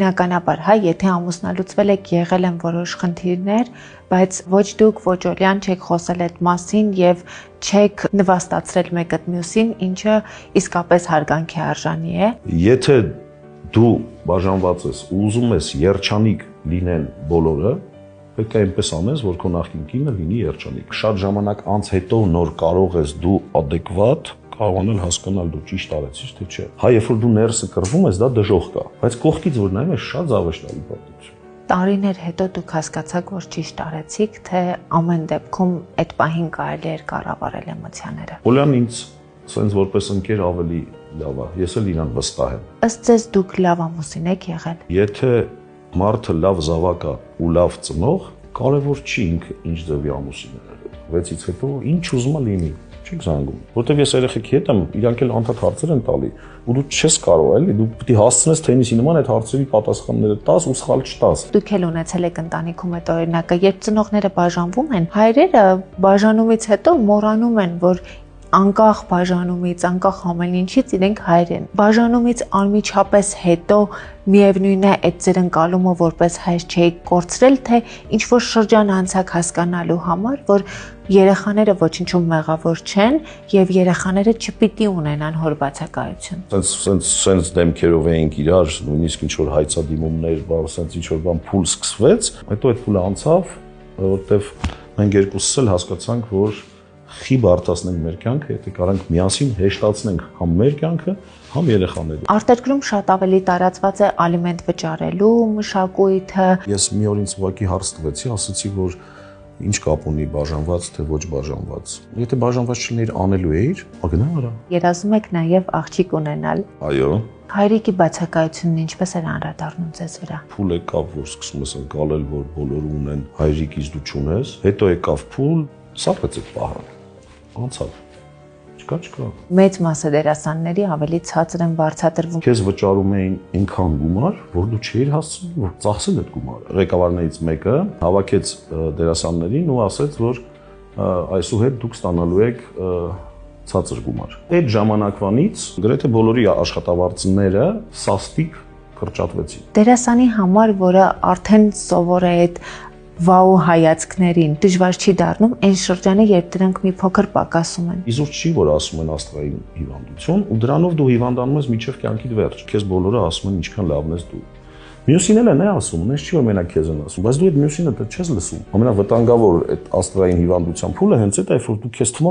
Բնականաբար, հա, եթե ամուսնալուծվել եք, եղել են որոշ խնդիրներ, բայց ոչ դուք, ոչ Օլյան չեք խոսել այդ մասին եւ չեք նվաստացրել մեկը մյուսին, ինչը իսկապես հարգանքի արժանի է։ Եթե դու բաժանված ես ու ուզում ես երջանիկ լինեն բոլորը, պետք է այնպես անես, որ քո նախկին կինը լինի երջանիկ։ Շատ ժամանակ անց հետո նոր կարող ես դու adekvat կարողանալ հասկանալ դու ճիշտ արեցիր, թե չէ։ Հա, երբ որ դու ներսը կռվում ես, դա դժոխք կա, բայց կողքից որ նայում ես, շատ զավեշտալի պատմություն։ Տարիներ հետո դուք հասկացաք, որ ճիշտ արեցիք, թե ամեն դեպքում այդ պահին կարելի էր կառավարել էմոցիաները։ Օլյան ինձ սենց որպես ընկեր ավելի լավ է, ես էլ իրան վստահ եմ։ Ըստ ձեզ դուք լավ ամուսին եք եղել։ Եթե մարդը լավ զավակ է ու լավ ծնող, կարևոր չի ինքը ինչ ձևի ամուսին է։ 6-ից հետո ինչ ուզում է լինի, չեք զանգում։ Որտեվ ես երեխեքի հետ եմ, իրանք էլ անդադ հարցեր են տալի, ու դու չես կարող էլի, դու պետք է հասցնես թենիսի նման այդ հարցերի պատասխանները տաս ու սխալ չտաս։ Դուք էլ ունեցել եք ընտանիքում այդ օրինակը, երբ ծնողները բաժանվում են, հայրերը բաժանումից հետո մոռանում են, որ անկախ բաժանումից, անկախ ամեն ինչից իրենք հայր են։ Բաժանումից անմիջապես հետո միևնույն է այդ ձեր ընկալումը որպես հայր չէիք կորցրել, թե ինչ որ շրջան անցակ հասկանալու համար, որ երեխաները ոչինչում մեղավոր չեն եւ երեխաները չպիտի ունենան հոր բացակայություն։ Սենց դեմքերով էինք իրար, նույնիսկ ինչ որ հայցադիմումներ, սենց ինչ որ բան փուլ սկսվեց, հետո այդ փուլը անցավ, որովհետեւ մենք երկուսս էլ հասկացանք, որ խիբ արդասնենք մեր կյանքը, եթե կարանք միասին հեշտացնենք համ մեր կյանքը, համ երեխաների։ Արտերկրում շատ ավելի տարածված է ալիմենտ վճարելու մշակույթը։ Ես մի օր ինձ ուղղակի հարց տվեցի, ասացի, որ ինչ կապ ունի բաժանված թե ոչ բաժանված։ Եթե բաժանված չլիներ անելու էիր, ագնա արա։ Երազում եք նաև աղջիկ ունենալ։ Այո։ Հայրիկի բացակայությունն ինչպես էր անդրադառնում ձեզ վրա։ Փուլ եկավ, որ սկսում ես ընկալել, որ բոլորը ունեն, հայրիկից դու չունես, հետո եկավ փուլ, սարքեց այդ պահը։ Անցավ։ Չկա։ Մեծ մասը դերասանների ավելի ցածր են բարձրատրվում։ Քեզ վճարում էին այնքան գումար, որ դու չէիր հասցնում, որ ծախսել այդ գումարը։ Ղեկավարներից մեկը հավաքեց դերասաններին ու ասեց, որ այսուհետ դուք ստանալու եք ցածր գումար։ Այդ ժամանակվանից գրեթե բոլորի աշխատավարձները սաստիկ կրճատվեցին։ Դերասանի համար, որը արդեն սովոր է այդ վաու հայացքներին, դժվար չի դառնում այն շրջանը, երբ դրանք մի փոքր պակասում են։ Իզուր չի, որ ասում են աստղային հիվանդություն, ու դրանով դու հիվանդանում ես մինչև կյանքիդ վերջ։ Քեզ բոլորը ասում են ինչքան լավն ես դու։ Մյուսին էլ է ասում, նես չի որ մենակ քեզ են ասում, բայց դու այդ մյուսինը չես լսում։ Ամենավտանգավոր այդ աստղային հիվանդության փուլը հենց այդ է, որ դու քեզ թվում